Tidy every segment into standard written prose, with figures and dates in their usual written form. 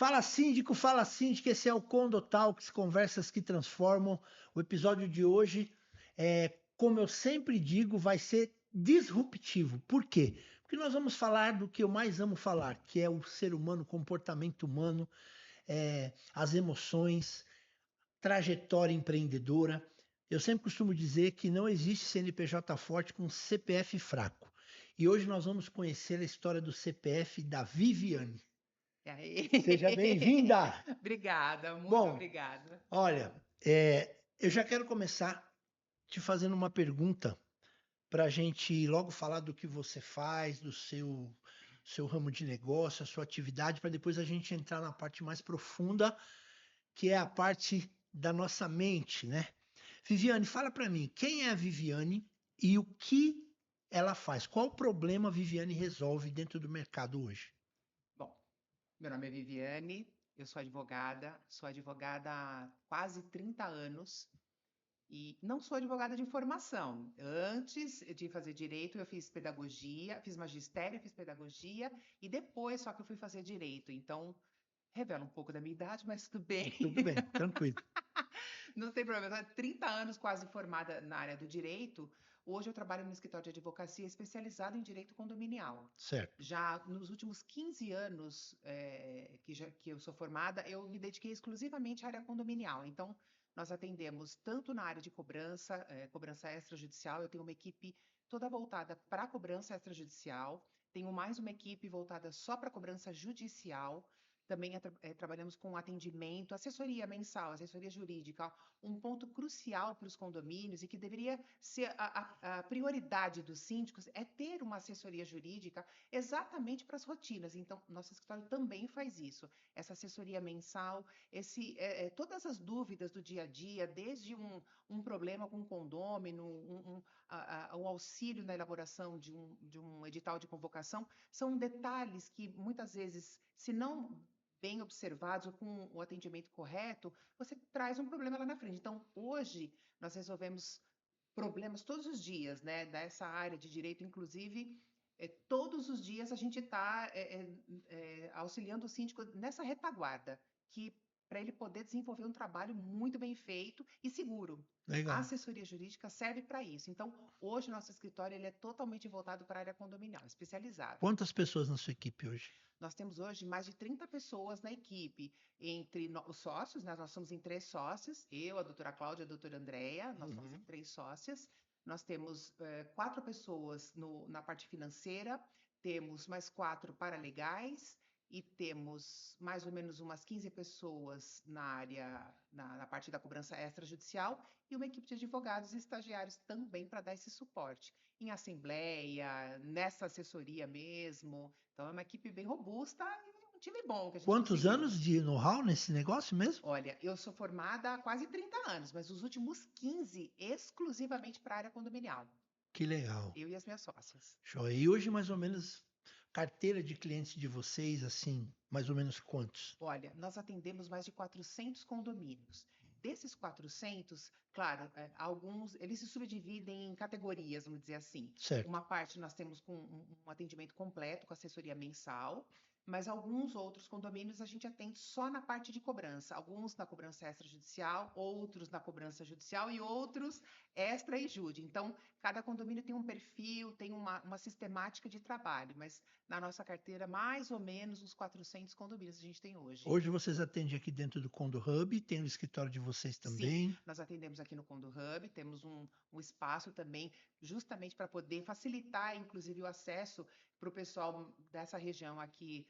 Fala síndico, esse é o Condo Talks, conversas que transformam. O episódio de hoje, como eu sempre digo, vai ser disruptivo. Por quê? Porque nós vamos falar do que eu mais amo falar, que é o ser humano, o comportamento humano, as emoções, trajetória empreendedora. Eu sempre costumo dizer que não existe CNPJ forte com CPF fraco. E hoje nós vamos conhecer a história do CPF da Viviane. E aí? Seja bem-vinda! Obrigada, muito Bom, obrigada. olha, eu já quero começar te fazendo uma pergunta para a gente logo falar do que você faz, do seu ramo de negócio, a sua atividade, para depois a gente entrar na parte mais profunda, que é a parte da nossa mente, né? Viviane, fala para mim, quem é a Viviane e o que ela faz? Qual o problema a Viviane resolve dentro do mercado hoje? Bom, meu nome é Viviane, eu sou advogada há quase 30 anos e não sou advogada de formação. Antes de fazer direito, eu fiz pedagogia, fiz magistério, fiz pedagogia e depois só que eu fui fazer direito. Então, revela um pouco da minha idade, mas tudo bem. Tudo bem, tranquilo. Não tem problema. Há 30 anos quase formada na área do direito. Hoje eu trabalho no escritório de advocacia especializado em direito condominial. Certo. Já nos últimos 15 anos que eu sou formada, eu me dediquei exclusivamente à área condominial. Então, nós atendemos tanto na área de cobrança, cobrança extrajudicial, eu tenho uma equipe toda voltada para a cobrança extrajudicial, tenho mais uma equipe voltada só para a cobrança judicial. Também trabalhamos com atendimento, assessoria mensal, assessoria jurídica, um ponto crucial para os condomínios e que deveria ser a prioridade dos síndicos é ter uma assessoria jurídica exatamente para as rotinas. Então, nosso escritório também faz isso. Essa assessoria mensal, todas as dúvidas do dia a dia, desde um problema com o condômino, um auxílio na elaboração de um edital de convocação, são detalhes que muitas vezes, se não bem observados ou com o atendimento correto, você traz um problema lá na frente. Então, hoje, nós resolvemos problemas todos os dias, né, dessa área de direito, inclusive, todos os dias a gente está auxiliando o síndico nessa retaguarda, que para ele poder desenvolver um trabalho muito bem feito e seguro. A Legal. assessoria jurídica serve para isso. Então, hoje, nosso escritório ele é totalmente voltado para a área condominial, especializado. Quantas pessoas na sua equipe hoje? Nós temos hoje mais de 30 pessoas na equipe, entre os sócios, né? Nós somos em 3 sócios, eu, a doutora Cláudia e a doutora Andréia, nós somos em Uhum. 3 sócias. Nós temos 4 pessoas na parte financeira, temos mais 4 paralegais e temos mais ou menos umas 15 pessoas na área, na parte da cobrança extrajudicial e uma equipe de advogados e estagiários também para dar esse suporte em assembleia, nessa assessoria mesmo. Então é uma equipe bem robusta e um time bom que a gente Quantos conseguiu. anos de know-how nesse negócio mesmo? Olha, eu sou formada há quase 30 anos, mas os últimos 15 exclusivamente para a área condominial. Que legal. Eu e as minhas sócias. Joia. E hoje, mais ou menos, carteira de clientes de vocês, assim, mais ou menos quantos? Olha, nós atendemos mais de 400 condomínios. Desses 400, claro, alguns, eles se subdividem em categorias, vamos dizer assim. Certo. Uma parte nós temos com um atendimento completo, com assessoria mensal, mas alguns outros condomínios a gente atende só na parte de cobrança. Alguns na cobrança extrajudicial, outros na cobrança judicial e outros extra e júri. Então, cada condomínio tem um perfil, tem uma sistemática de trabalho, mas na nossa carteira, mais ou menos uns 400 condomínios a gente tem hoje. Hoje vocês atendem aqui dentro do Condo Hub, tem o escritório de vocês Sim, também. nós atendemos aqui no Condo Hub, temos um espaço também justamente para poder facilitar, inclusive, o acesso para o pessoal dessa região aqui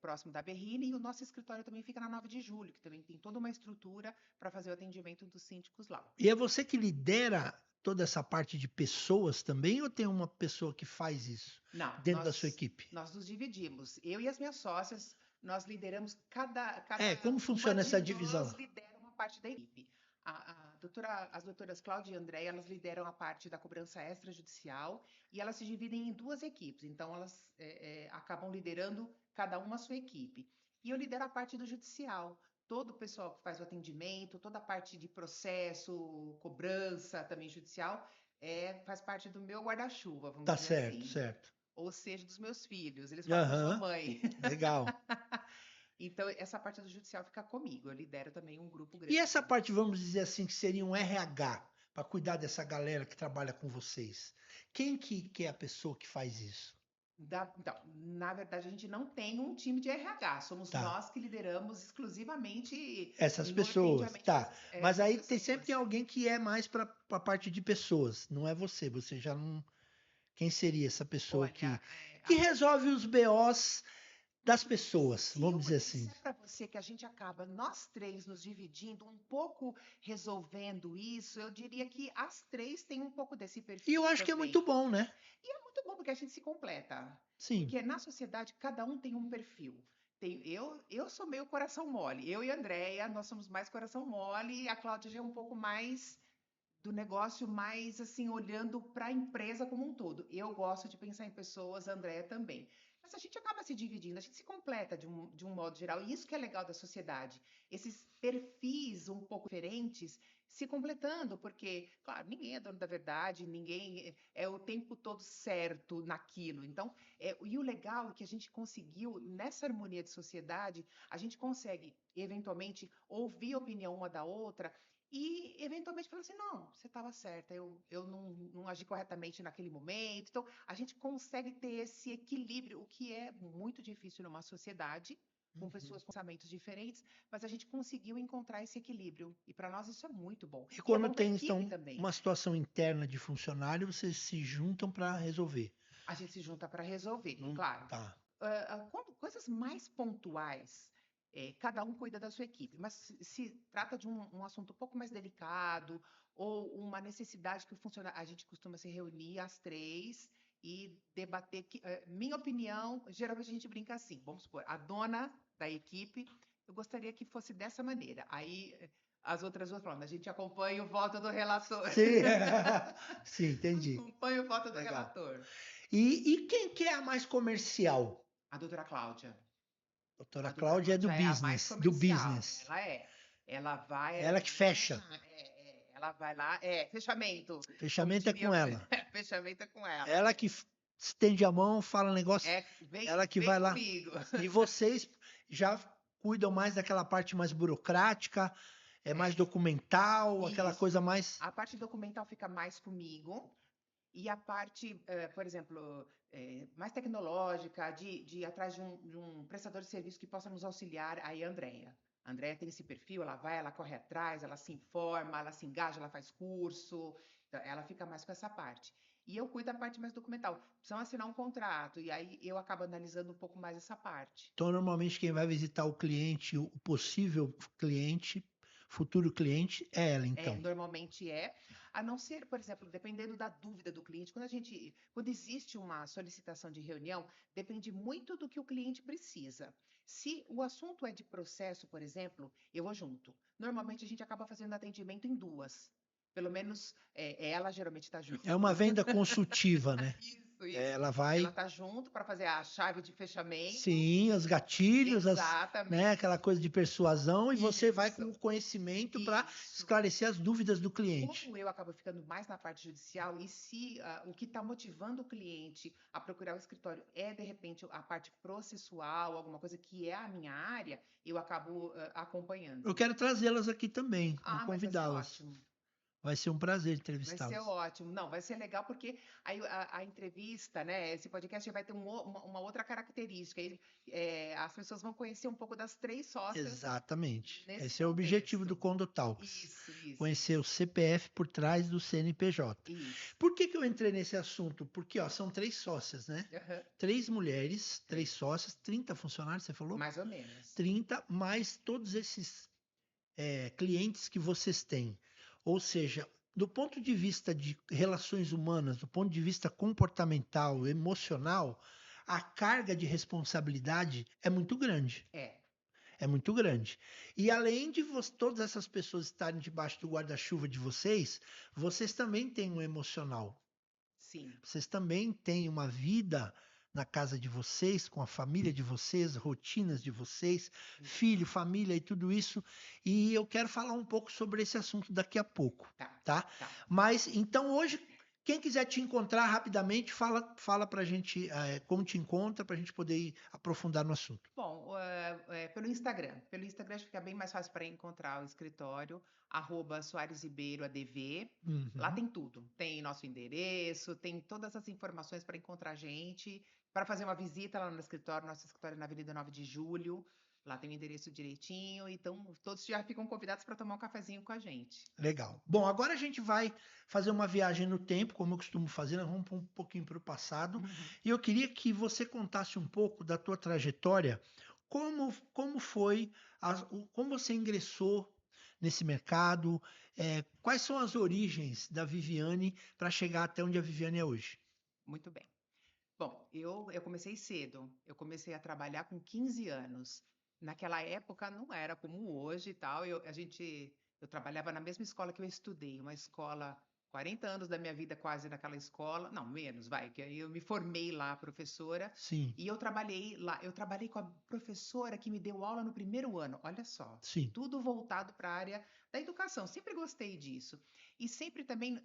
próximo da Berrine, e o nosso escritório também fica na 9 de Julho, que também tem toda uma estrutura para fazer o atendimento dos síndicos lá. E é você que lidera toda essa parte de pessoas também, ou tem uma pessoa que faz isso Não, dentro da sua equipe? nós nos dividimos. Eu e as minhas sócias, nós lideramos Como uma funciona essa de divisão? nós lidera uma parte da equipe. As doutoras Cláudia e Andréia, elas lideram a parte da cobrança extrajudicial e elas se dividem em 2 equipes. Então, elas acabam liderando cada uma a sua equipe. E eu lidero a parte do judicial. Todo o pessoal que faz o atendimento, toda a parte de processo, cobrança também judicial, faz parte do meu guarda-chuva, vamos Tá dizer certo, assim. certo. Ou seja, dos meus filhos. Eles falam que eu sou a Aham, mãe. legal. Então, essa parte do judicial fica comigo. Eu lidero também um grupo E grande. essa parte, vamos dizer assim, que seria um RH, para cuidar dessa galera que trabalha com vocês. Quem que é a pessoa que faz isso? Então, na verdade, a gente não tem um time de RH. Somos Tá. nós que lideramos exclusivamente Essas no pessoas, atendimento tá. Mas essas aí sempre tem pessoas. alguém que é mais para a parte de pessoas, não é você. Você já não. Quem seria essa pessoa Olha, que resolve os BOs das pessoas, se vamos eu dizer assim? disser para você que a gente acaba, nós três, nos dividindo, um pouco resolvendo isso, eu diria que as três têm um pouco desse E eu perfil acho que é também. muito bom, né? E é muito bom porque a gente se completa. Sim. Porque na sociedade cada um tem um perfil. Eu sou meio coração mole. Eu e a Andréia, nós somos mais coração mole, e a Cláudia já é um pouco mais do negócio, mais assim, olhando para a empresa como um todo. Eu gosto de pensar em pessoas, a Andréia também. Mas a gente acaba se dividindo, a gente se completa de um modo geral. E isso que é legal da sociedade. Esses perfis um pouco diferentes se completando, porque, claro, ninguém é dono da verdade, ninguém é o tempo todo certo naquilo. Então, e o legal é que a gente conseguiu, nessa harmonia de sociedade, a gente consegue, eventualmente, ouvir a opinião uma da outra e, eventualmente, falar assim: não, você estava certa, eu não agi corretamente naquele momento. Então, a gente consegue ter esse equilíbrio, o que é muito difícil numa sociedade, com Uhum. pessoas com pensamentos diferentes, mas a gente conseguiu encontrar esse equilíbrio. E para nós isso é muito bom. E E é quando bom para a tem, equipe então, também. uma situação interna de funcionário, vocês se juntam para resolver. A gente se junta para resolver, Não, claro. tá. Quando coisas mais pontuais, cada um cuida da sua equipe, mas se trata de um assunto um pouco mais delicado ou uma necessidade que o funcionário, a gente costuma se reunir às três e debater. Minha opinião, geralmente a gente brinca assim, vamos supor, a dona da equipe, eu gostaria que fosse dessa maneira. Aí as outras duas falam, a gente acompanha o voto do relator. Sim, sim, entendi. Acompanha o voto do Legal. relator. E quem que é a mais comercial? A doutora Cláudia. Doutora A doutora Cláudia é do Cláudia é a mais business, do comercial. business. Ela é. Ela vai. Ela que fecha. Ela vai lá. Fechamento. Como Fechamento é diria. com ela. Fechamento é com ela. Ela que estende a mão, fala negócio, Vem, ela que vem vai lá. comigo. E vocês já cuidam mais daquela parte mais burocrática, é mais documental, aquela coisa Isso. mais. A parte documental fica mais comigo. E a parte, por exemplo, mais tecnológica, de ir atrás de um prestador de serviço que possa nos auxiliar, aí é a Andrea. A Andrea tem esse perfil, ela vai, ela corre atrás, ela se informa, ela se engaja, ela faz curso, então ela fica mais com essa parte. E eu cuido da parte mais documental. Precisam assinar um contrato, e aí eu acabo analisando um pouco mais essa parte. Então, normalmente, quem vai visitar o cliente, o possível cliente, futuro cliente, é ela, então. Normalmente a não ser, por exemplo, dependendo da dúvida do cliente, quando existe uma solicitação de reunião, depende muito do que o cliente precisa. Se o assunto é de processo, por exemplo, eu vou junto. Normalmente a gente acaba fazendo atendimento em duas. Pelo menos ela geralmente está junto. É uma venda consultiva, né? Isso. Ela Ela vai, está junto para fazer a chave de fechamento. sim, os gatilhos, né, Exatamente. aquela coisa de persuasão, e você vai com Isso. o conhecimento para Isso. esclarecer as dúvidas do cliente. Como eu acabo ficando mais na parte judicial, e se o que está motivando o cliente a procurar o escritório é, de repente, a parte processual, alguma coisa que é a minha área, eu acabo acompanhando. Eu quero trazê-las aqui também, vou Mas vai ser convidá-las. ótimo. Vai ser um prazer Vai ser entrevistá-las. ótimo. Não, vai ser legal porque aí a entrevista, né? Esse podcast vai ter uma outra característica. As pessoas vão conhecer um pouco das três sócias Exatamente. nesse Esse é o objetivo do contexto. Condo Talks. Isso. Conhecer o CPF por trás do CNPJ. Isso. Por que eu entrei nesse assunto? Porque são 3 sócias, né? Aham. 3 mulheres, 3 sócias, 30 funcionários, você falou? Mais ou menos. 30, mais todos esses clientes que vocês têm. Ou seja, do ponto de vista de relações humanas, do ponto de vista comportamental, emocional, a carga de responsabilidade é muito grande. É muito grande. E além de todas essas pessoas estarem debaixo do guarda-chuva de vocês também têm um emocional. Sim. Vocês também têm uma vida na casa de vocês, com a família de vocês, rotinas de vocês, filho, família e tudo isso. E eu quero falar um pouco sobre esse assunto daqui a pouco, tá? Tá. Mas então hoje, Quem quiser te encontrar rapidamente, fala para a gente como te encontra, para a gente poder ir aprofundar no assunto. Bom, pelo Instagram. Pelo Instagram fica bem mais fácil para encontrar o escritório, Soares Ribeiro ADV. Lá Uhum. tem tudo. Tem nosso endereço, tem todas as informações para encontrar a gente, para fazer uma visita lá no escritório. Nosso escritório é na Avenida 9 de Julho. Lá tem o endereço direitinho. Então, todos já ficam convidados para tomar um cafezinho com a gente. Legal. Bom, agora a gente vai fazer uma viagem no tempo, como eu costumo fazer, nós vamos um pouquinho para o passado. Uhum. E eu queria que você contasse um pouco da tua trajetória, como foi, como você ingressou nesse mercado, quais são as origens da Viviane para chegar até onde a Viviane é hoje. Muito bem. Bom, eu comecei cedo. Eu comecei a trabalhar com 15 anos. Naquela época não era como hoje e tal. Eu trabalhava na mesma escola que eu estudei, uma escola, 40 anos da minha vida quase naquela escola. Não, menos, vai, que aí eu me formei lá, professora, Sim, e eu trabalhei lá. Eu trabalhei com a professora que me deu aula no primeiro ano. Olha só, sim, tudo voltado para a área da educação. Sempre gostei disso. E sempre também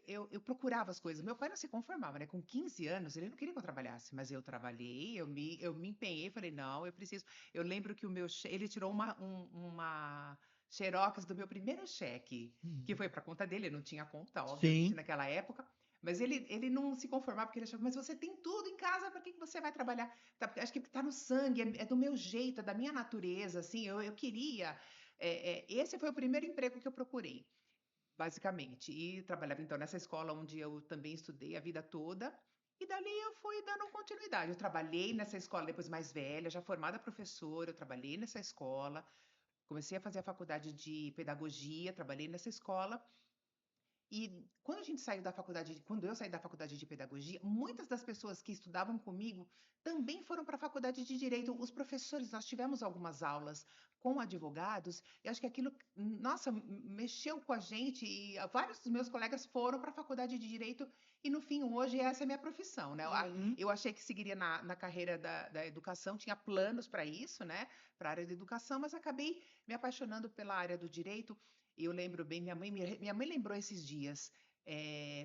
eu procurava as coisas. Meu pai não se conformava, né? Com 15 anos, ele não queria que eu trabalhasse, mas eu trabalhei, eu me empenhei, falei, não, eu preciso. Eu lembro que ele tirou uma xerox do meu primeiro cheque, que foi para conta dele, eu não tinha conta, obviamente, sim, naquela época. Mas ele não se conformava, porque ele achava, mas você tem tudo em casa, para que você vai trabalhar? Acho que está no sangue, é do meu jeito, é da minha natureza, assim, eu queria. Esse foi o primeiro emprego que eu procurei. Basicamente. E trabalhava então nessa escola onde eu também estudei a vida toda. E dali eu fui dando continuidade. Eu trabalhei nessa escola depois mais velha, já formada professora, eu trabalhei nessa escola. Comecei a fazer a faculdade de pedagogia, trabalhei nessa escola. E quando eu saí da faculdade de pedagogia, muitas das pessoas que estudavam comigo também foram para a faculdade de direito. Os professores, nós tivemos algumas aulas com advogados, e acho que aquilo, nossa, mexeu com a gente, e vários dos meus colegas foram para a faculdade de direito, e no fim, hoje, essa é a minha profissão, né? uhum, Eu achei que seguiria na carreira da educação, tinha planos para isso, né? Para a área da educação, mas acabei me apaixonando pela área do direito. Eu lembro bem, minha mãe lembrou esses dias,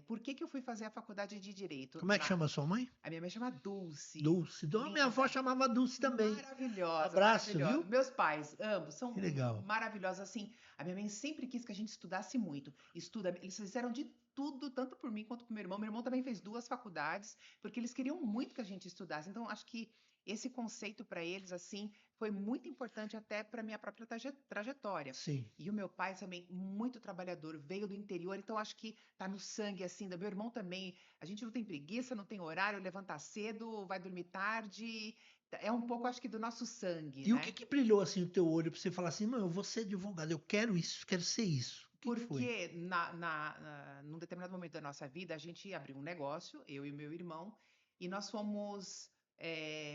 por que que eu fui fazer a faculdade de Direito? Como é que chama a sua mãe? A minha mãe chama Dulce, Dulce. Então, minha avó linda, chamava Dulce também. maravilhosa, Abraço, maravilhosa. viu? Meus pais, ambos, são Que legal. maravilhosos, assim. A minha mãe sempre quis que a gente estudasse muito. Eles fizeram de tudo, tanto por mim quanto por meu irmão. Meu irmão também fez 2 faculdades, porque eles queriam muito que a gente estudasse. Então, acho que esse conceito para eles, assim, foi muito importante até para minha própria trajetória. Sim. E o meu pai também, muito trabalhador, veio do interior, então acho que tá no sangue, assim, do meu irmão também. A gente não tem preguiça, não tem horário, levanta cedo, vai dormir tarde. É um pouco, acho que, do nosso sangue, E o que né? que brilhou assim o teu olho para você falar assim, não, eu vou ser advogado, eu quero isso, quero ser isso. O que que foi? Porque num determinado momento da nossa vida, a gente abriu um negócio, eu e meu irmão, e nós fomos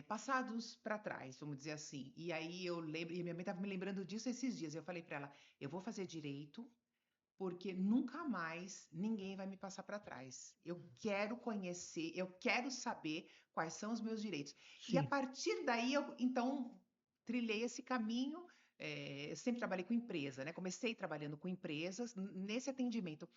passados para trás, vamos dizer assim. E aí eu lembro, e minha mãe estava me lembrando disso esses dias. Eu falei para ela: eu vou fazer direito, porque nunca mais ninguém vai me passar para trás. Eu quero conhecer, eu quero saber quais são os meus direitos. E a Sim, partir daí, eu então trilhei esse caminho. Eu sempre trabalhei com empresa, né? Comecei trabalhando com empresas nesse atendimento.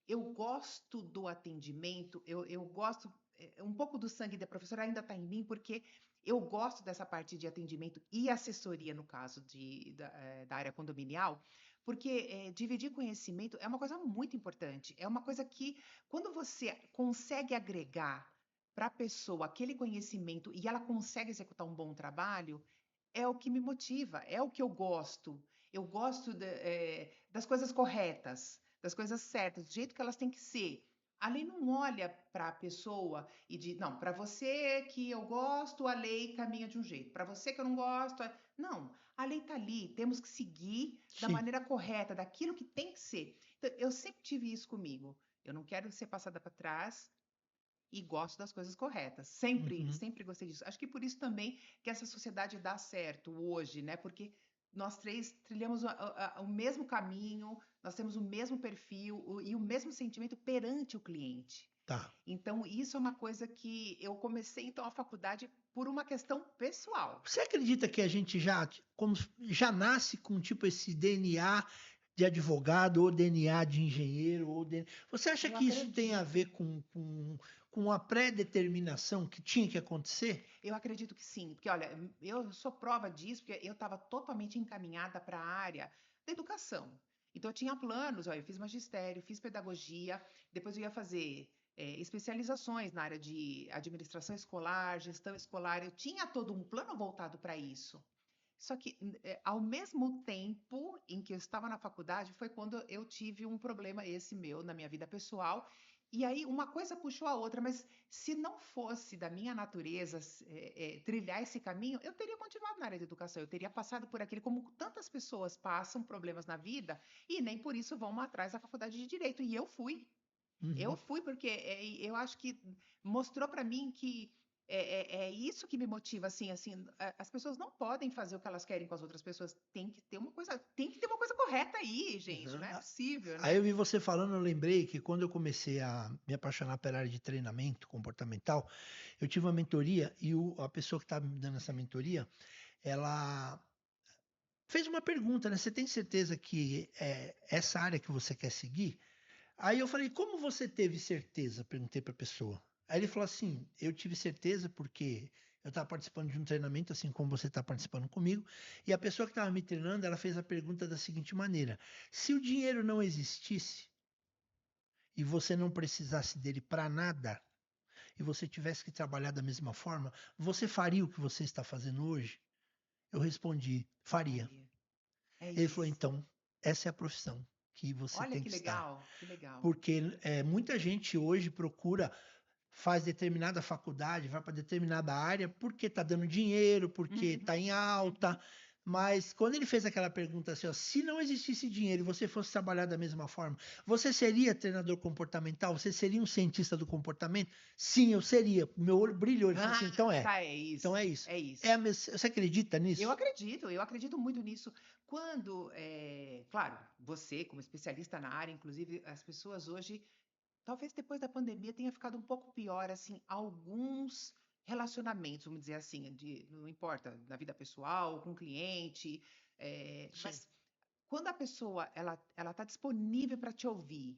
Eu gosto do atendimento, eu gosto um pouco do sangue da professora ainda está em mim, porque eu gosto dessa parte de atendimento e assessoria, no caso da área condominial, porque dividir conhecimento é uma coisa muito importante. É uma coisa que, quando você consegue agregar para a pessoa aquele conhecimento e ela consegue executar um bom trabalho, é o que me motiva, é o que eu gosto. Eu gosto das coisas corretas, das coisas certas, do jeito que elas têm que ser. A lei não olha para a pessoa e diz, não, para você que eu gosto, a lei caminha de um jeito. Para você que eu não gosto, não. A lei está ali, temos que seguir da sim. maneira correta, daquilo que tem que ser. Então, eu sempre tive isso comigo. Eu não quero ser passada para trás e gosto das coisas corretas. Sempre, Uhum. sempre gostei disso. Acho que por isso também que essa sociedade dá certo hoje, né? Porque nós três trilhamos o mesmo caminho, nós temos o mesmo perfil e o mesmo sentimento perante o cliente. Tá. Então, isso é uma coisa que eu comecei, então, a faculdade por uma questão pessoal. Você acredita que a gente já, como, já nasce com tipo esse DNA de advogado, ou DNA de engenheiro, ou Você acha Eu que isso tem a acredito. ver com a pré-determinação que tinha que acontecer? Eu acredito que sim, porque olha, eu sou prova disso, porque eu estava totalmente encaminhada para a área da educação. Então eu tinha planos, ó, eu fiz magistério, fiz pedagogia, depois eu ia fazer especializações na área de administração escolar, gestão escolar, eu tinha todo um plano voltado para isso. Só que, ao mesmo tempo em que eu estava na faculdade, foi quando eu tive um problema esse meu na minha vida pessoal. E aí uma coisa puxou a outra, mas se não fosse da minha natureza trilhar esse caminho, eu teria continuado na área de educação, eu teria passado por aquele, como tantas pessoas passam problemas na vida e nem por isso vão atrás da faculdade de direito. E eu fui. Eu Uhum. fui porque eu acho que mostrou para mim que é isso que me motiva, assim, as pessoas não podem fazer o que elas querem com as outras pessoas. Tem que ter uma coisa correta aí, gente. Uhum. Não é possível, Aí né? eu vi você falando, eu lembrei que quando eu comecei a me apaixonar pela área de treinamento comportamental, eu tive uma mentoria e a pessoa que estava me dando essa mentoria, ela fez uma pergunta, né? Você tem certeza que é essa área que você quer seguir? Aí eu falei, como você teve certeza? Perguntei para a pessoa. Aí ele falou assim, eu tive certeza porque eu estava participando de um treinamento, assim como você está participando comigo, e a pessoa que estava me treinando, ela fez a pergunta da seguinte maneira: se o dinheiro não existisse e você não precisasse dele para nada, e você tivesse que trabalhar da mesma forma, você faria o que você está fazendo hoje? Eu respondi, faria. Faria. É Ele falou, isso. então, essa é a profissão que você Olha tem que que estar. legal, que legal. Porque muita gente hoje procura, faz determinada faculdade, vai para determinada área, porque está dando dinheiro, porque Uhum, está em alta. uhum. Mas quando ele fez aquela pergunta assim, ó, se não existisse dinheiro e você fosse trabalhar da mesma forma, você seria treinador comportamental? Você seria um cientista do comportamento? Sim, eu seria. Meu olho brilhou. Ele falou assim, Ah, então é. tá, é Então é isso, isso. é isso. Você acredita nisso? Eu acredito muito nisso. Quando, claro, você, como especialista na área, inclusive, as pessoas hoje, talvez depois da pandemia tenha ficado um pouco pior, assim, alguns relacionamentos, vamos dizer assim, não importa, na vida pessoal, com o cliente, Sim. mas quando a pessoa ela está disponível para te ouvir,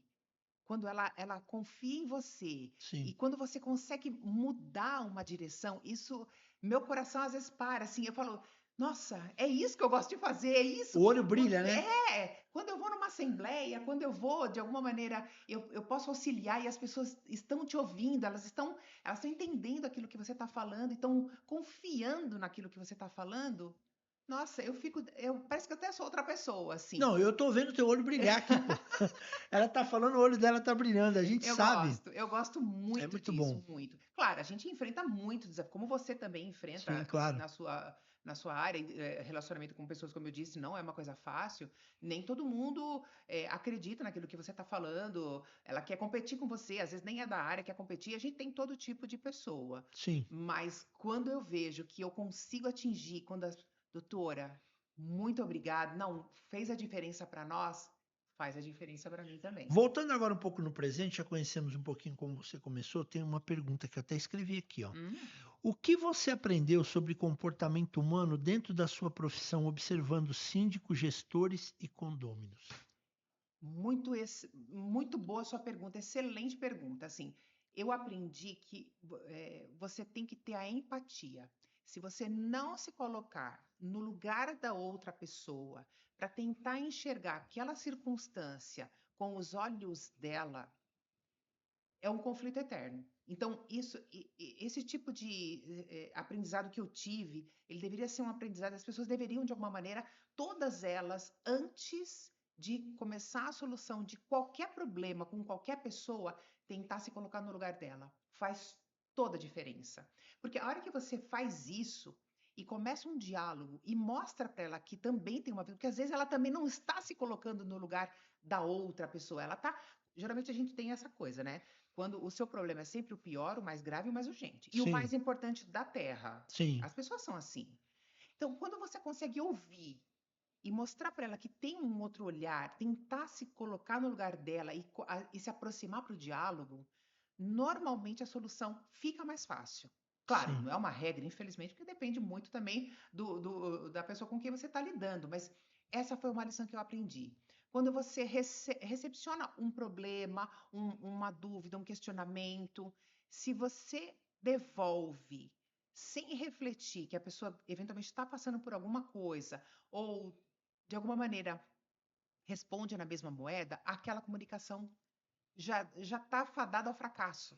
quando ela confia em você Sim. e quando você consegue mudar uma direção, isso, meu coração às vezes para, assim, eu falo, nossa, é isso que eu gosto de fazer, é O isso. olho brilha, né? Quando eu vou numa assembleia, quando eu vou, de alguma maneira, eu posso auxiliar e as pessoas estão te ouvindo, elas estão entendendo aquilo que você está falando, estão confiando naquilo que você está falando. Nossa, parece que eu até sou outra pessoa, assim. Não, eu tô vendo teu olho brilhar aqui, pô. Ela tá falando, o olho dela tá brilhando, a gente sabe. Eu gosto É muito muito bom. disso, muito. Claro, a gente enfrenta muito desafio, como você também Sim, enfrenta claro. na sua área, relacionamento com pessoas, como eu disse, não é uma coisa fácil. Nem todo mundo acredita naquilo que você está falando, ela quer competir com você, às vezes nem é da área, quer competir, a gente tem todo tipo de pessoa. Sim. Mas quando eu vejo que eu consigo atingir, doutora, muito obrigada, não, fez a diferença para nós, faz a diferença para mim também. Voltando agora um pouco no presente, já conhecemos um pouquinho como você começou. Tem uma pergunta que eu até escrevi aqui, ó. Hum. O que você aprendeu sobre comportamento humano dentro da sua profissão, observando síndicos, gestores e condôminos? Muito boa sua pergunta, excelente pergunta. Assim, eu aprendi que você tem que ter a empatia. Se você não se colocar no lugar da outra pessoa para tentar enxergar aquela circunstância com os olhos dela, é um conflito eterno. Então, esse tipo de aprendizado que eu tive, ele deveria ser um aprendizado, as pessoas deveriam, de alguma maneira, todas elas, antes de começar a solução de qualquer problema com qualquer pessoa, tentar se colocar no lugar dela. Faz toda a diferença. Porque a hora que você faz isso e começa um diálogo e mostra para ela que também tem uma vida, porque às vezes ela também não está se colocando no lugar da outra pessoa, ela está. Geralmente a gente tem essa coisa, né? Quando o seu problema é sempre o pior, o mais grave e o mais urgente. E o Sim, mais importante da Terra. sim, As pessoas são assim. Então, quando você consegue ouvir e mostrar para ela que tem um outro olhar, tentar se colocar no lugar dela e se aproximar para o diálogo, normalmente a solução fica mais fácil. Claro, sim. não é uma regra, infelizmente, porque depende muito também da pessoa com quem você está lidando, mas essa foi uma lição que eu aprendi. Quando você recepciona um problema, uma dúvida, um questionamento, se você devolve sem refletir que a pessoa eventualmente está passando por alguma coisa, ou de alguma maneira responde na mesma moeda, aquela comunicação já está fadada ao fracasso.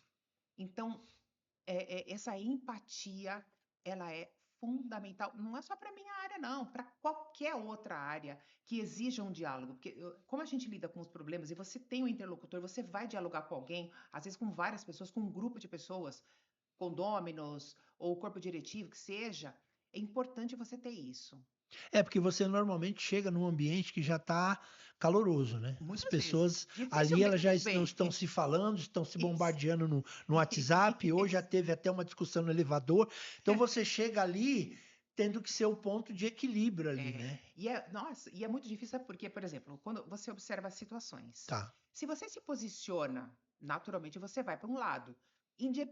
Então, essa empatia, ela é fundamental, não é só para minha área, não, para qualquer outra área que exija um diálogo, porque como a gente lida com os problemas e você tem um interlocutor, você vai dialogar com alguém, às vezes com várias pessoas, com um grupo de pessoas, condôminos ou corpo diretivo, que seja, é importante você ter isso. É, porque você normalmente chega num ambiente que já está caloroso, né? As Muitas vezes. pessoas ali elas Dificilmente já tem não bem. estão se falando, estão se Isso. bombardeando no WhatsApp, ou já Isso. teve até uma discussão no elevador. Então você chega ali tendo que ser o ponto de equilíbrio ali, É, né? nossa, e é muito difícil porque, por exemplo, quando você observa as situações, Tá. se você se posiciona, naturalmente você vai para um lado.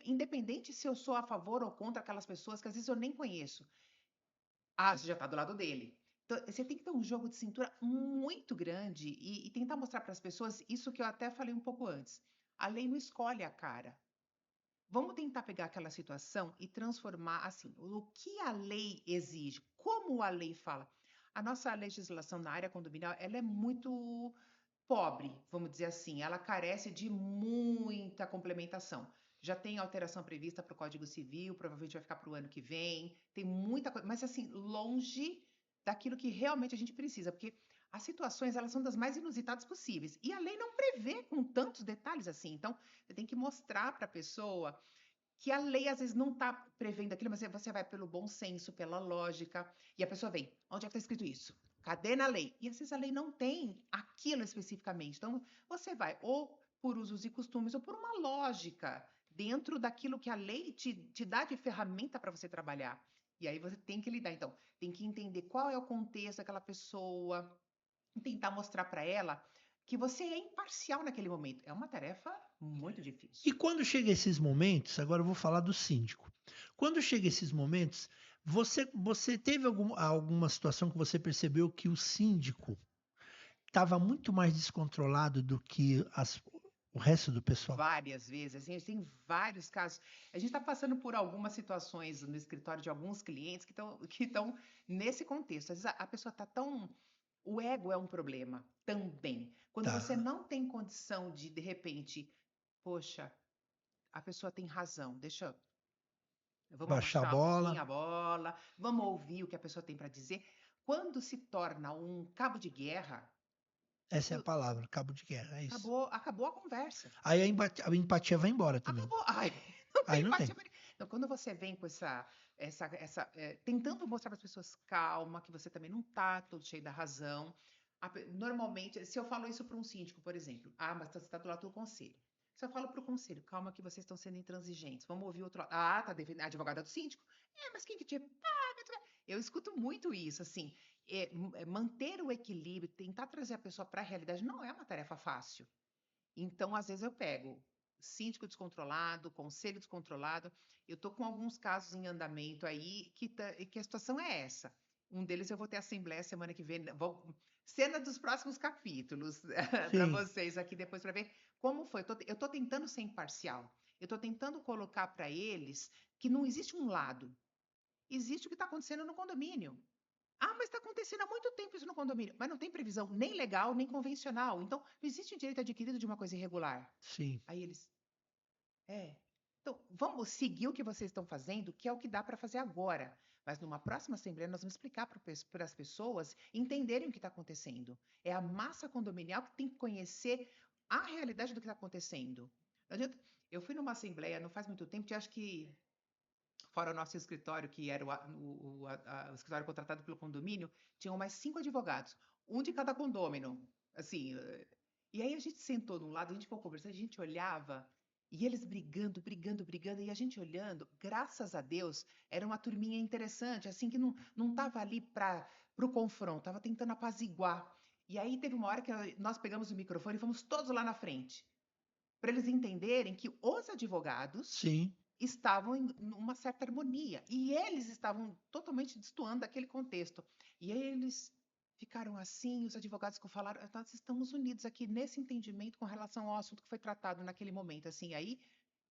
Independente se eu sou a favor ou contra aquelas pessoas que às vezes eu nem conheço. Ah, você já está do lado dele. Então, você tem que ter um jogo de cintura muito grande e tentar mostrar para as pessoas isso que eu até falei um pouco antes. A lei não escolhe a cara. Vamos tentar pegar aquela situação e transformar assim, o que a lei exige, como a lei fala. A nossa legislação na área condominial, ela é muito pobre, vamos dizer assim, ela carece de muita complementação. Já tem alteração prevista para o Código Civil, provavelmente vai ficar para o ano que vem, tem muita coisa, mas assim, longe daquilo que realmente a gente precisa, porque as situações, elas são das mais inusitadas possíveis, e a lei não prevê com tantos detalhes assim, então você tem que mostrar para a pessoa que a lei às vezes não está prevendo aquilo, mas você vai pelo bom senso, pela lógica, e a pessoa vem, onde é que está escrito isso? Cadê na lei? E às vezes a lei não tem aquilo especificamente. Então, você vai ou por usos e costumes ou por uma lógica dentro daquilo que a lei te dá de ferramenta para você trabalhar. E aí você tem que lidar. Então, tem que entender qual é o contexto daquela pessoa, e tentar mostrar para ela que você é imparcial naquele momento. É uma tarefa muito E difícil. quando chega esses momentos, agora eu vou falar do síndico. Quando chega esses momentos, você teve alguma situação que você percebeu que o síndico estava muito mais descontrolado do que o resto do pessoal? Várias vezes, assim, a gente tem vários casos. A gente está passando por algumas situações no escritório de alguns clientes que estão nesse contexto. Às vezes a pessoa está tão. O ego é um problema também. Quando você Tá. não tem condição de repente, poxa, a pessoa tem razão, vamos Baixar a abaixar um bola. pouquinho a bola, vamos ouvir o que a pessoa tem para dizer. Quando se torna um cabo de guerra, Essa é a o- palavra, cabo de guerra, é isso. acabou a conversa. Aí a empatia vai embora também. Acabou. Ai, não Aí tem não tem. empatia. Então, quando você vem com tentando mostrar para as pessoas calma, que você também não está todo cheio da razão. Normalmente, se eu falo isso para um síndico, por exemplo, mas você está do lado do conselho. Se eu falo para o conselho, calma que vocês estão sendo intransigentes, vamos ouvir outro lado. Ah, tá defendendo a advogada do síndico? Mas quem que te paga? Eu escuto muito isso, assim, manter o equilíbrio, tentar trazer a pessoa para a realidade não é uma tarefa fácil. Então, às vezes eu pego síndico descontrolado, conselho descontrolado. Eu estou com alguns casos em andamento aí que a situação é essa. Um deles eu vou ter assembleia semana que vem. Cena dos próximos capítulos para Sim. vocês aqui depois para ver como foi. Eu estou tentando ser imparcial. Eu estou tentando colocar para eles que não existe um lado. Existe o que está acontecendo no condomínio. Ah, mas está acontecendo há muito tempo isso no condomínio. Mas não tem previsão nem legal, nem convencional. Então, não existe um direito adquirido de uma coisa irregular. Sim. Aí eles, é. Então, vamos seguir o que vocês estão fazendo, que é o que dá para fazer agora. Mas numa próxima assembleia, nós vamos explicar para as pessoas entenderem o que está acontecendo. É a massa condominial que tem que conhecer a realidade do que está acontecendo. Não adianta. Eu fui numa assembleia não faz muito tempo, acho que fora o nosso escritório, que era o escritório contratado pelo condomínio, tinham mais 5 advogados, um de cada condômino. Assim, e aí a gente sentou num lado, a gente ficou conversando, a gente olhava, e eles brigando, brigando, brigando, e a gente olhando, graças a Deus, era uma turminha interessante, assim, que não estava ali para o confronto, estava tentando apaziguar. E aí teve uma hora que nós pegamos o microfone e fomos todos lá na frente, para eles entenderem que os advogados Sim. estavam em uma certa harmonia e eles estavam totalmente destoando daquele contexto. E aí eles ficaram assim, os advogados que falaram, nós estamos unidos aqui nesse entendimento com relação ao assunto que foi tratado naquele momento, assim, aí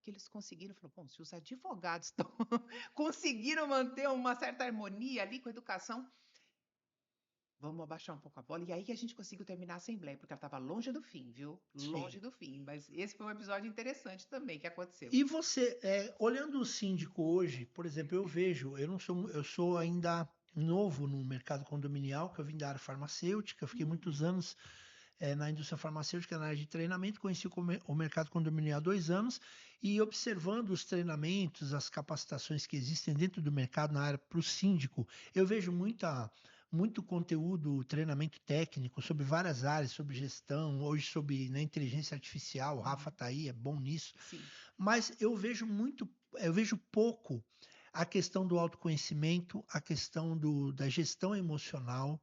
que eles conseguiram, falou, bom, se os advogados estão conseguiram manter uma certa harmonia ali com a educação, vamos abaixar um pouco a bola. E aí que a gente conseguiu terminar a assembleia, porque ela estava longe do fim, viu? Sim. Longe do fim. Mas esse foi um episódio interessante também que aconteceu. E você, olhando o síndico hoje, por exemplo, eu vejo, eu sou ainda novo no mercado condominial, que eu vim da área farmacêutica, eu fiquei muitos anos na indústria farmacêutica, na área de treinamento, conheci o mercado condominial há 2 anos e observando os treinamentos, as capacitações que existem dentro do mercado na área para o síndico, eu vejo muito conteúdo, treinamento técnico sobre várias áreas, sobre gestão, hoje sobre, né, inteligência artificial, o Rafa está aí, é bom nisso, Sim. mas eu vejo pouco a questão do autoconhecimento, a questão da gestão emocional,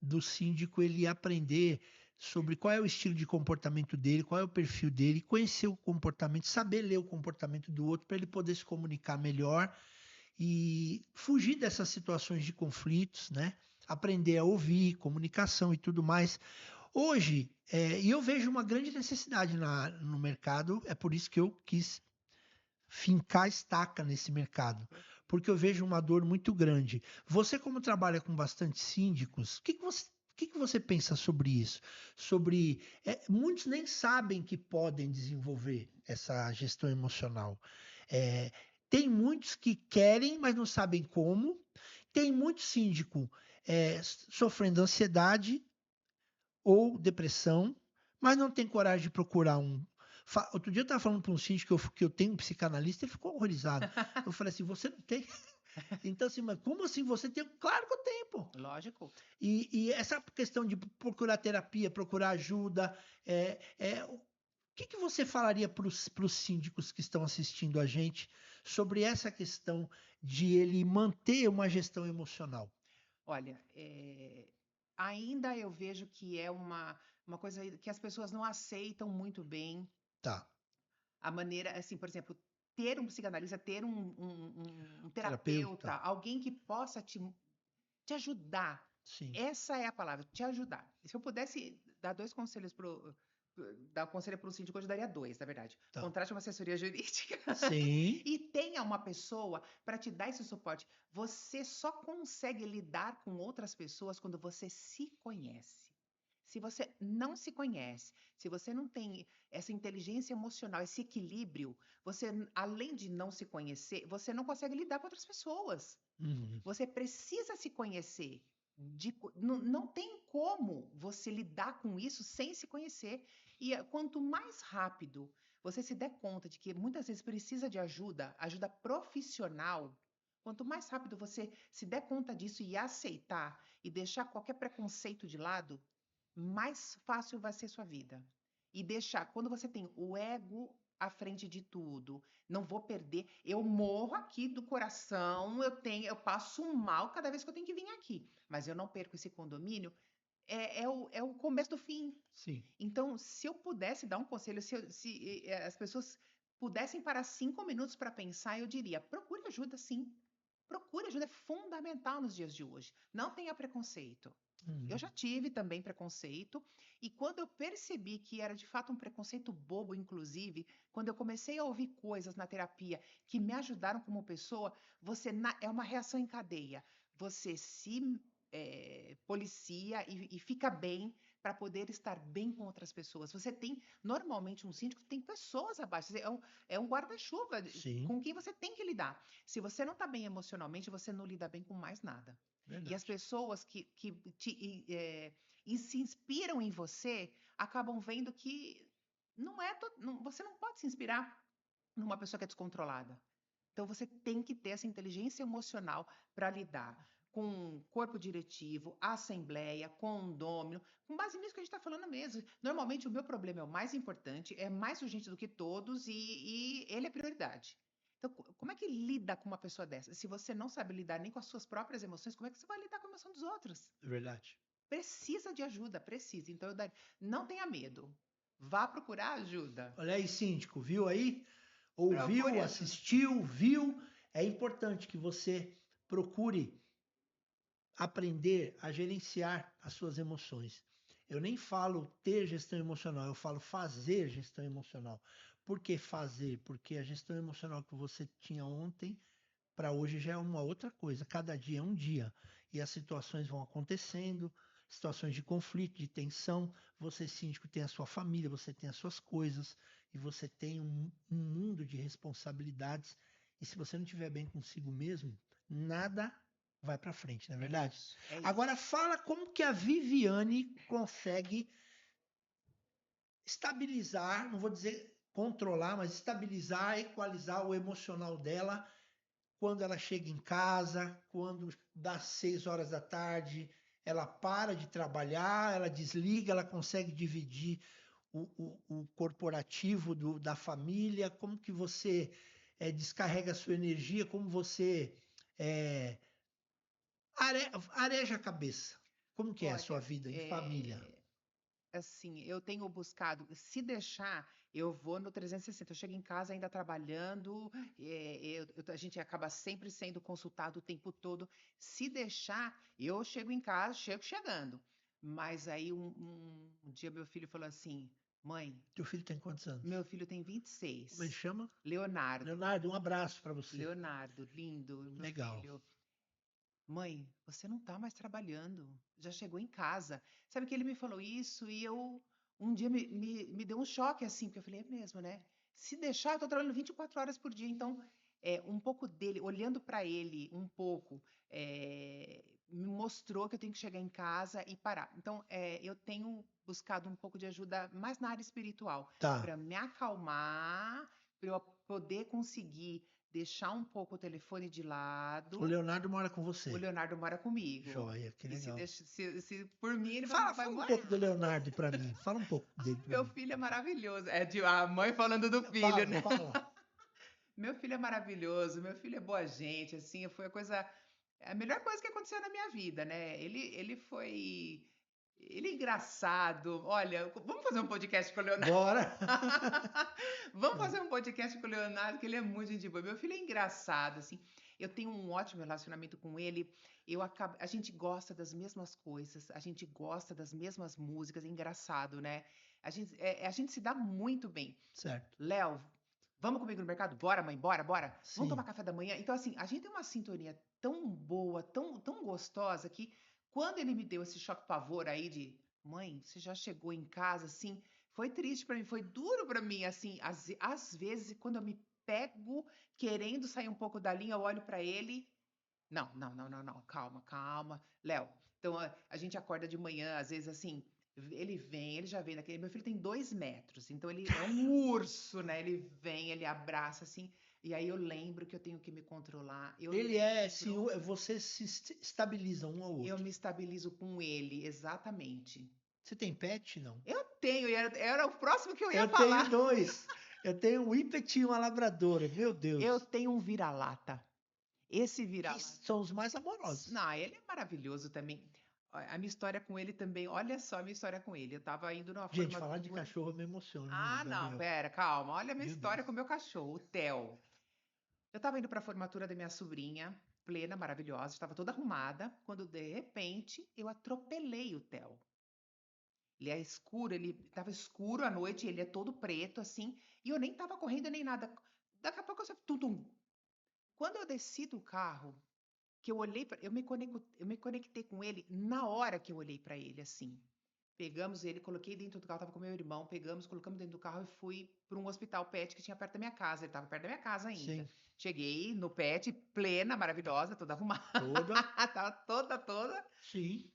do síndico ele aprender sobre qual é o estilo de comportamento dele, qual é o perfil dele, conhecer o comportamento, saber ler o comportamento do outro para ele poder se comunicar melhor e fugir dessas situações de conflitos, né? Aprender a ouvir, comunicação e tudo mais. Hoje, e eu vejo uma grande necessidade no mercado, é por isso que eu quis fincar a estaca nesse mercado, porque eu vejo uma dor muito grande. Você, como trabalha com bastante síndicos, o que você pensa sobre isso? Sobre muitos nem sabem que podem desenvolver essa gestão emocional. É, tem muitos que querem, mas não sabem como. Tem muito síndico sofrendo ansiedade ou depressão, mas não tem coragem de procurar um. Outro dia eu estava falando para um síndico que eu tenho um psicanalista, ele ficou horrorizado. Eu falei assim, você não tem? Então, assim, mas como assim você tem? Claro que eu tenho, pô. Lógico. E essa questão de procurar terapia, procurar ajuda, o que você falaria para os síndicos que estão assistindo a gente sobre essa questão de ele manter uma gestão emocional? Olha, ainda eu vejo que é uma coisa que as pessoas não aceitam muito bem Tá, a maneira, assim, por exemplo, ter um psicanalista, ter um terapeuta, terapeuta, alguém que possa te ajudar. sim, Essa é a palavra, te ajudar. Se eu pudesse dar dois conselhos dar conselho para o síndico, eu daria dois, na verdade. tá. Contrate uma assessoria jurídica Sim, e tenha uma pessoa para te dar esse suporte. Você só consegue lidar com outras pessoas quando você se conhece. Se você não se conhece, se você não tem essa inteligência emocional, esse equilíbrio, você, além de não se conhecer, você não consegue lidar com outras pessoas. uhum, Você precisa se conhecer. Não tem como você lidar com isso sem se conhecer. E quanto mais rápido você se der conta de que muitas vezes precisa de ajuda profissional, quanto mais rápido você se der conta disso e aceitar e deixar qualquer preconceito de lado, mais fácil vai ser sua vida. E deixar, quando você tem o ego à frente de tudo, não vou perder, eu morro aqui do coração, eu passo mal cada vez que eu tenho que vir aqui, mas eu não perco esse condomínio, é o começo do fim. sim. Então, se eu pudesse dar um conselho, se as pessoas pudessem parar 5 minutos para pensar, eu diria: procure ajuda, sim. Procure ajuda, é fundamental nos dias de hoje. Não tenha preconceito. Eu Uhum. já tive também preconceito, e quando eu percebi que era de fato um preconceito bobo, inclusive, quando eu comecei a ouvir coisas na terapia que me ajudaram como pessoa, é uma reação em cadeia. Você se policia e fica bem para poder estar bem com outras pessoas. Você tem, normalmente, um síndico tem pessoas abaixo, é um guarda-chuva Sim, com quem você tem que lidar. Se você não está bem emocionalmente, você não lida bem com mais nada. E as verdade. pessoas que se inspiram em você acabam vendo que você não pode se inspirar numa pessoa que é descontrolada. Então você tem que ter essa inteligência emocional para lidar com corpo diretivo, assembleia, condômino, com base nisso que a gente está falando mesmo. Normalmente o meu problema é o mais importante, é mais urgente do que todos e ele é prioridade. Então, como é que lida com uma pessoa dessa? Se você não sabe lidar nem com as suas próprias emoções, como é que você vai lidar com a emoção dos outros? Verdade. Precisa de ajuda, precisa. Então, não tenha medo. Vá procurar ajuda. Olha aí, síndico, viu aí? Procure Ouviu, ajuda. assistiu, viu? É importante que você procure aprender a gerenciar as suas emoções. Eu nem falo ter gestão emocional, eu falo fazer gestão emocional. Por que fazer? Porque a gestão emocional que você tinha ontem, para hoje já é uma outra coisa. Cada dia é um dia. E as situações vão acontecendo, situações de conflito, de tensão. Você, síndico, tem a sua família, você tem as suas coisas, e você tem um mundo de responsabilidades. E se você não estiver bem consigo mesmo, nada vai para frente, não é verdade? Isso, é isso. Agora fala como que a Viviane consegue estabilizar, não vou dizer controlar, mas estabilizar, equalizar o emocional dela quando ela chega em casa, quando dá 6 horas da tarde, ela para de trabalhar, ela desliga, ela consegue dividir o corporativo da família, como que você descarrega a sua energia, como você é, areja a cabeça. Como que é a sua Olha, vida em família? assim, eu tenho buscado, se deixar, eu vou no 360. Eu chego em casa ainda trabalhando, a gente acaba sempre sendo consultado o tempo todo. Se deixar, eu chego em casa, chego chegando. Mas aí um dia meu filho falou assim: Mãe, Teu filho tem quantos anos? meu filho tem Como ele 26, chama? Leonardo. Leonardo, um abraço para você. Leonardo, lindo, meu Legal. filho. Mãe, você não tá mais trabalhando, já chegou em casa. Sabe que ele me falou isso e um dia me deu um choque assim, porque eu falei, é mesmo, né? Se deixar, eu tô trabalhando 24 horas por dia. Então, um pouco dele, olhando para ele um pouco, me mostrou que eu tenho que chegar em casa e parar. Então, eu tenho buscado um pouco de ajuda mais na área espiritual, Tá. para me acalmar, para eu poder conseguir deixar um pouco o telefone de O lado. Leonardo mora com O você. Leonardo mora comigo. Joia, que E se, legal. deixa, se por mim, ele vai, Fala, vai fala um morar. pouco do Leonardo para mim. Fala um pouco dele para Meu mim. filho é maravilhoso. É de a mãe falando do filho, Fala, né? fala. Meu filho é maravilhoso, meu filho é boa gente, assim, foi a melhor coisa que aconteceu na minha vida, né? Ele é engraçado. Olha, vamos fazer um podcast com o Leonardo. Bora. Vamos fazer um podcast com o Leonardo, que ele é muito gente boa. Meu filho é engraçado, assim. Eu tenho um ótimo relacionamento com ele. A gente gosta das mesmas coisas, a gente gosta das mesmas músicas. É engraçado, né? A gente se dá muito bem. Certo. Léo, vamos comigo no mercado? Bora, mãe, bora, bora. Vamos tomar Sim. café da manhã? Então, assim, a gente tem uma sintonia tão boa, tão gostosa, que quando ele me deu esse choque-pavor aí de, mãe, você já chegou em casa, assim, foi triste pra mim, foi duro pra mim, assim, às vezes, quando eu me pego querendo sair um pouco da linha, eu olho pra ele, não, não, não, não, não, calma, calma, Léo. Então, a gente acorda de manhã, às vezes, assim, ele já vem daquele. Meu filho tem 2 metros, então ele é um urso, né? Ele vem, ele abraça, assim, e aí eu lembro que eu tenho que me controlar. Eu Ele é, sim, lembro, você se estabiliza um ao eu outro. me estabilizo com ele, exatamente. Você tem pet? Não. Eu tenho, e era o próximo que eu ia Eu tenho falar. dois. Eu tenho um Whippet e uma labradora. Meu Eu Deus. tenho um vira-lata. Esse Que vira-lata. são os mais amorosos. Não, ele é maravilhoso também. A minha história com ele também, olha só a minha história com ele. Eu tava indo numa Gente, falar de formatura. cachorro me emociona, Ah, não, Gabriel. pera, calma. Olha a minha Meu Deus. história com o meu cachorro, o Theo. Eu tava indo pra formatura da minha sobrinha, plena, maravilhosa, estava toda arrumada, quando de repente eu atropelei o Theo. Ele é escuro, ele tava escuro à noite, ele é todo preto assim, e eu nem tava correndo nem nada. Daqui a pouco eu só tum, tum. Quando eu desci do carro, que eu olhei para, eu me conectei com ele na hora que eu olhei para ele assim. Pegamos ele, coloquei dentro do carro, tava com meu irmão, pegamos, colocamos dentro do carro e fui para um hospital pet que tinha perto da minha casa. Ele tava perto da minha casa ainda. Sim. Cheguei no pet, plena, maravilhosa, toda arrumada, Toda. tava toda. Sim.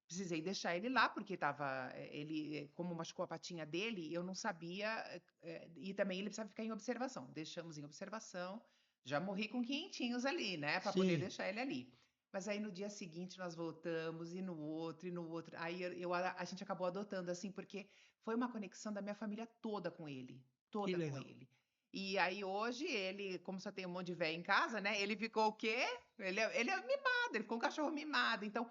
Precisei deixar ele lá porque tava, como machucou a patinha dele, eu não sabia, e também ele precisava ficar em observação. Deixamos em observação. Já morri com quinhentinhos ali, né, para poder Sim. deixar ele ali. Mas aí no dia seguinte nós voltamos e no outro e no outro. Aí a gente acabou adotando assim, porque foi uma conexão da minha família Que toda com legal. ele. E aí hoje ele, como só tem um monte de véia em casa, né? Ele ficou o quê? Ele é mimado, ele ficou um cachorro mimado. Então,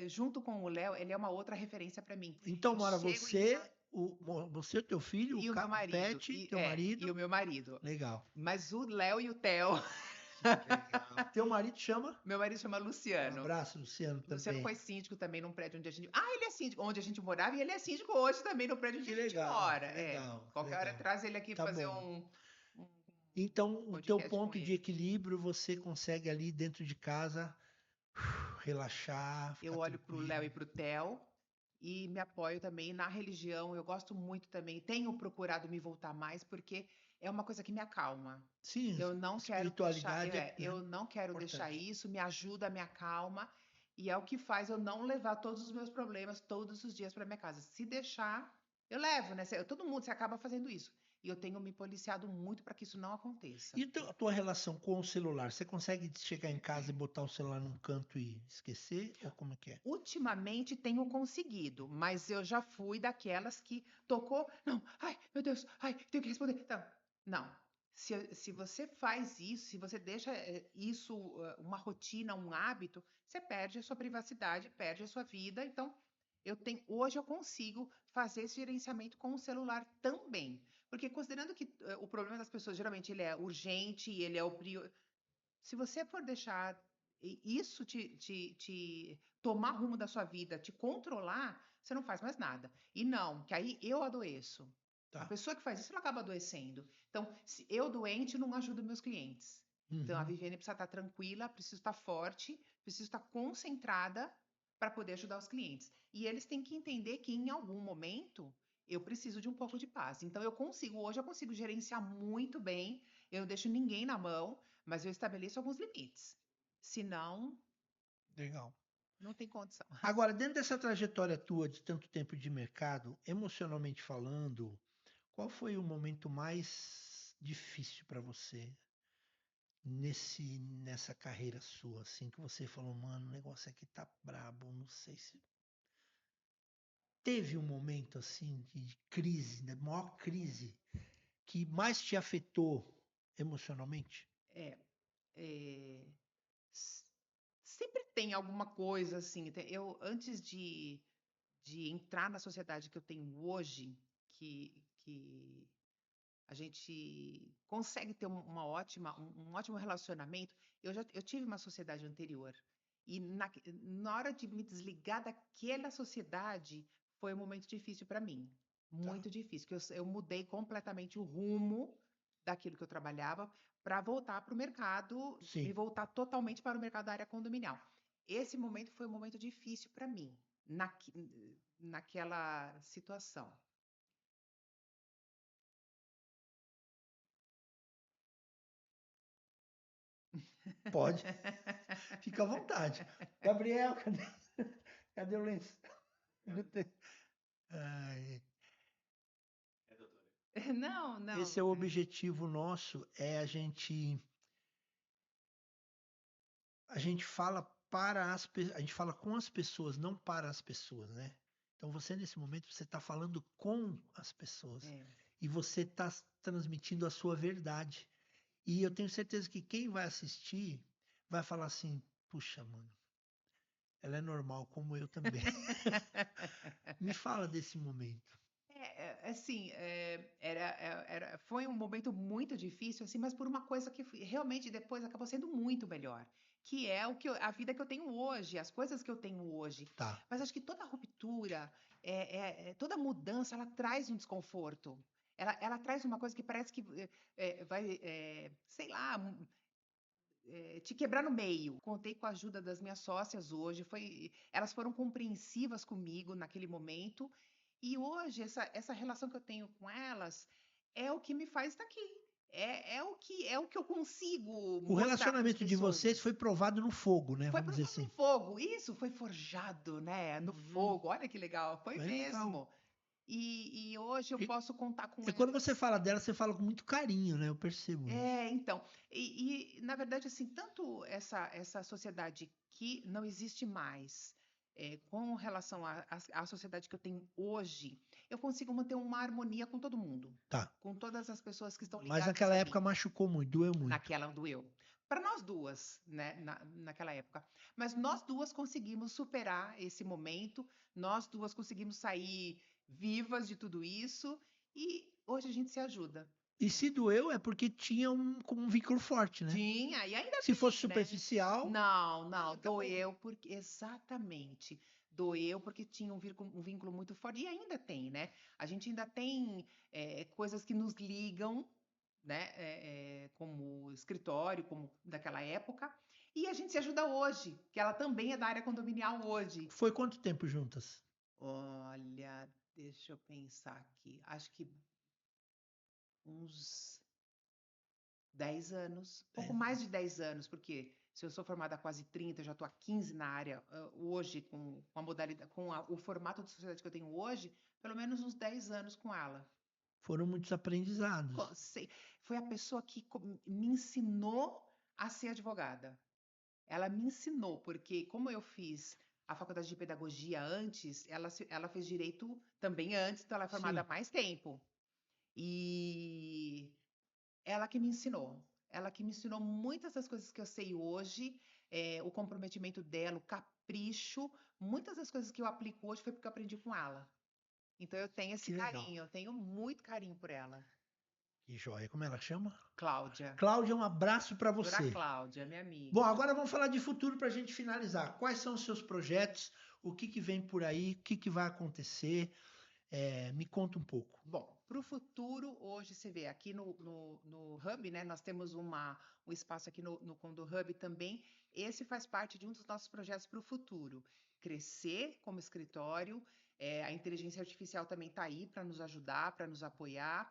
junto com o Léo, ele é uma outra referência para mim. Então Eu mora chego em você, casa você, teu filho, e o meu o marido, pet, teu e marido. o meu marido. Legal. Mas o Léo e o Theo Legal. Teu marido chama? Meu marido chama Um Luciano. abraço, Luciano, Luciano também. foi síndico também num prédio onde a gente. Ah, ele é síndico onde a gente morava e ele é síndico hoje também no prédio onde Que a gente legal, mora. que É. legal, que Qualquer hora legal. traz ele aqui Tá fazer bom. um Então, o teu podcast com ponto de ele. equilíbrio, você consegue ali dentro de casa relaxar, Eu ficar olho para o Léo tranquilo. e para o Theo e me apoio também na religião. Eu gosto muito também, tenho procurado me voltar mais porque é uma coisa que me acalma. Sim, Eu não quero deixar, espiritualidade é, né, eu não quero deixar importante. isso, me ajuda, me acalma e é o que faz eu não levar todos os meus problemas todos os dias para minha casa. Se deixar, eu levo, né? Todo mundo se acaba fazendo isso. E eu tenho me policiado muito para que isso não aconteça. E a tua relação com o celular? Você consegue chegar em casa e botar o celular num canto e esquecer? Ou como é que é? Ultimamente tenho conseguido, mas eu já fui daquelas que tocou, não, ai, meu Deus, ai, tenho que responder. Então, não. Se você faz isso, se você deixa isso uma rotina, um hábito, você perde a sua privacidade, perde a sua vida. Então, hoje eu consigo fazer esse gerenciamento com o celular também. Porque considerando que o problema das pessoas geralmente ele é urgente, ele é o prior. Se você for deixar isso te tomar rumo da sua vida, te controlar, você não faz mais nada. E não, que aí eu adoeço. A Tá. pessoa que faz isso, ela acaba adoecendo. Então, se eu doente, não ajudo meus clientes. Então, a Uhum. Viviane precisa estar tranquila, precisa estar forte, precisa estar concentrada para poder ajudar os clientes. E eles têm que entender que em algum momento eu preciso de um pouco de paz. Então, hoje eu consigo gerenciar muito bem, eu não deixo ninguém na mão, mas eu estabeleço alguns limites. Senão, Legal. não tem condição. Agora, dentro dessa trajetória tua de tanto tempo de mercado, emocionalmente falando, qual foi o momento mais difícil para você nessa carreira sua, assim, que você falou, mano, o negócio aqui tá brabo, não sei se teve um momento assim de crise, né, maior crise que mais te afetou emocionalmente? É, é, s- sempre tem alguma coisa assim. Eu, antes de entrar na sociedade que eu tenho hoje, que a gente consegue ter um ótimo relacionamento, eu tive uma sociedade anterior. E na hora de me desligar daquela sociedade, foi um momento difícil para mim. Tá. Muito difícil, que eu mudei completamente o rumo daquilo que eu trabalhava para voltar para o mercado, me Sim, voltar totalmente para o mercado da área condominial. Esse momento foi um momento difícil para mim, naquela situação. pode. Fica à vontade. Gabriel, cadê o lenço? Não tem- Ai, Não, esse não. é o objetivo nosso, é a gente fala a gente fala com as pessoas, não para as pessoas, né? Então você nesse momento você está falando com as pessoas É. e você está transmitindo a sua verdade. E eu tenho certeza que quem vai assistir vai falar assim: puxa, mano, ela é normal como eu também. Me fala desse momento. Assim, foi um momento muito difícil, assim, mas por uma coisa que realmente depois acabou sendo muito melhor, que é a vida que eu tenho hoje, as coisas que eu tenho hoje. Tá, Mas acho que toda ruptura, toda mudança, ela traz um desconforto. Ela traz uma coisa que parece que vai, sei lá, te quebrar no meio. Contei com a ajuda das minhas sócias hoje, elas foram compreensivas comigo naquele momento, e hoje essa relação que eu tenho com elas é o que me faz estar aqui. É o que eu consigo o mostrar para as relacionamento de vocês pessoas. foi provado no fogo, né? Foi Vamos dizer provado no assim. fogo, isso foi forjado, né? No Uhum. fogo. Olha que legal, foi É legal. mesmo. E hoje eu E, posso contar com e quando você elas. fala dela, você fala com muito carinho, né? Eu percebo isso. Então, na verdade, assim, tanto essa sociedade que não existe mais, com relação à sociedade que eu tenho hoje, eu consigo manter uma harmonia com todo mundo, Tá. com todas as pessoas que estão Mas ligadas naquela a época mim. machucou muito, doeu muito. Naquela doeu. Para nós duas, né, naquela época. Mas nós duas conseguimos superar esse momento, nós duas conseguimos sair vivas de tudo isso, e hoje a gente se ajuda. E se doeu é porque tinha com um vínculo forte, né? Tinha, e ainda Se tem, fosse né? superficial, Não, tá bom. doeu porque, exatamente, doeu porque tinha um vínculo muito forte, e ainda tem, né? A gente ainda tem coisas que nos ligam, né? Como escritório, como daquela época, e a gente se ajuda hoje, que ela também é da área condominial hoje. Foi quanto tempo juntas? Olha, deixa eu pensar aqui, acho que uns 10 anos, pouco 10 mais anos. de 10 anos, porque se eu sou formada há quase 30, eu já estou há 15 na área, hoje, com a modalidade, o formato de sociedade que eu tenho hoje, pelo menos uns 10 anos com ela. Foram muitos aprendizados. Foi a pessoa que me ensinou a ser advogada. Ela me ensinou, porque como eu fiz a faculdade de pedagogia antes, ela fez direito também antes, então ela é formada há Sim, mais tempo. E ela que me ensinou. Ela que me ensinou muitas das coisas que eu sei hoje, o comprometimento dela, o capricho, muitas das coisas que eu aplico hoje foi porque eu aprendi com ela. Então eu tenho esse que legal. carinho, eu tenho muito carinho por ela. Que joia, como ela chama? Cláudia, Cláudia, um abraço para doutora você. Cláudia, minha Bom, amiga. agora vamos falar de futuro para a gente finalizar. Quais são os seus projetos? O que que vem por aí? O que que vai acontecer? Me conta um pouco. Bom, para o futuro, hoje você vê aqui no Hub, né? Nós temos um espaço aqui no Condo Hub também. Esse faz parte de um dos nossos projetos para o futuro. Crescer como escritório, a inteligência artificial também está aí para nos ajudar, para nos apoiar,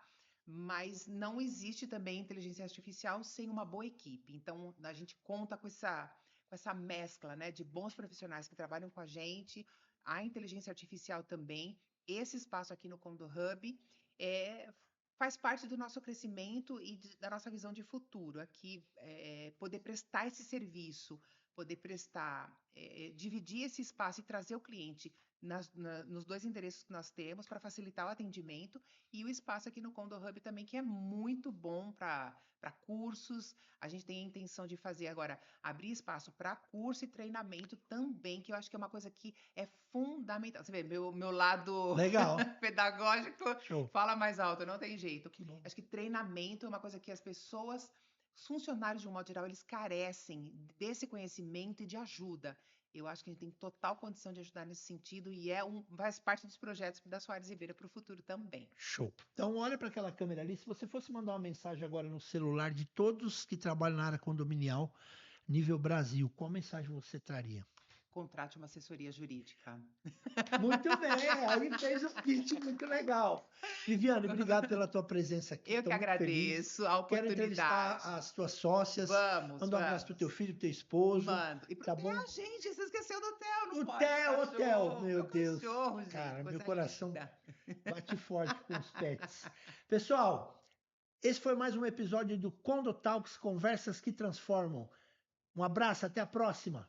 mas não existe também inteligência artificial sem uma boa equipe. Então, a gente conta com essa mescla, né, de bons profissionais que trabalham com a gente, a inteligência artificial também. Esse espaço aqui no Condo Hub faz parte do nosso crescimento e da nossa visão de futuro. Aqui, poder prestar esse serviço, poder prestar, dividir esse espaço e trazer o cliente nos dois endereços que nós temos para facilitar o atendimento, e o espaço aqui no Condo Hub também, que é muito bom para cursos. A gente tem a intenção de fazer agora, abrir espaço para curso e treinamento também, que eu acho que é uma coisa que é fundamental. Você vê, meu lado Legal. pedagógico Show. fala mais alto, não tem jeito. Que bom. Acho que treinamento é uma coisa que os funcionários, de um modo geral, eles carecem desse conhecimento e de ajuda. Eu acho que a gente tem total condição de ajudar nesse sentido, e faz parte dos projetos da Soares Ribeira para o futuro também. Show. Então, olha para aquela câmera ali. Se você fosse mandar uma mensagem agora no celular de todos que trabalham na área condominial, nível Brasil, qual mensagem você traria? Contrate uma assessoria jurídica. Muito bem, aí fez um pitch muito legal. Viviane, obrigado pela tua presença aqui. Eu que Estou muito feliz. agradeço a Quero entrevistar oportunidade. as tuas sócias. Vamos, Manda um abraço pro teu vamos. filho, pro teu esposo. Mando. E pro Tá bom? Theo, gente, você esqueceu do Theo, não O pode. Theo, o Theo, meu Meu Deus. cachorro, gente, Cara, meu coisa coração linda. bate forte com os pets. Pessoal, esse foi mais um episódio do Condo Talks, conversas que transformam. Um abraço, até a próxima.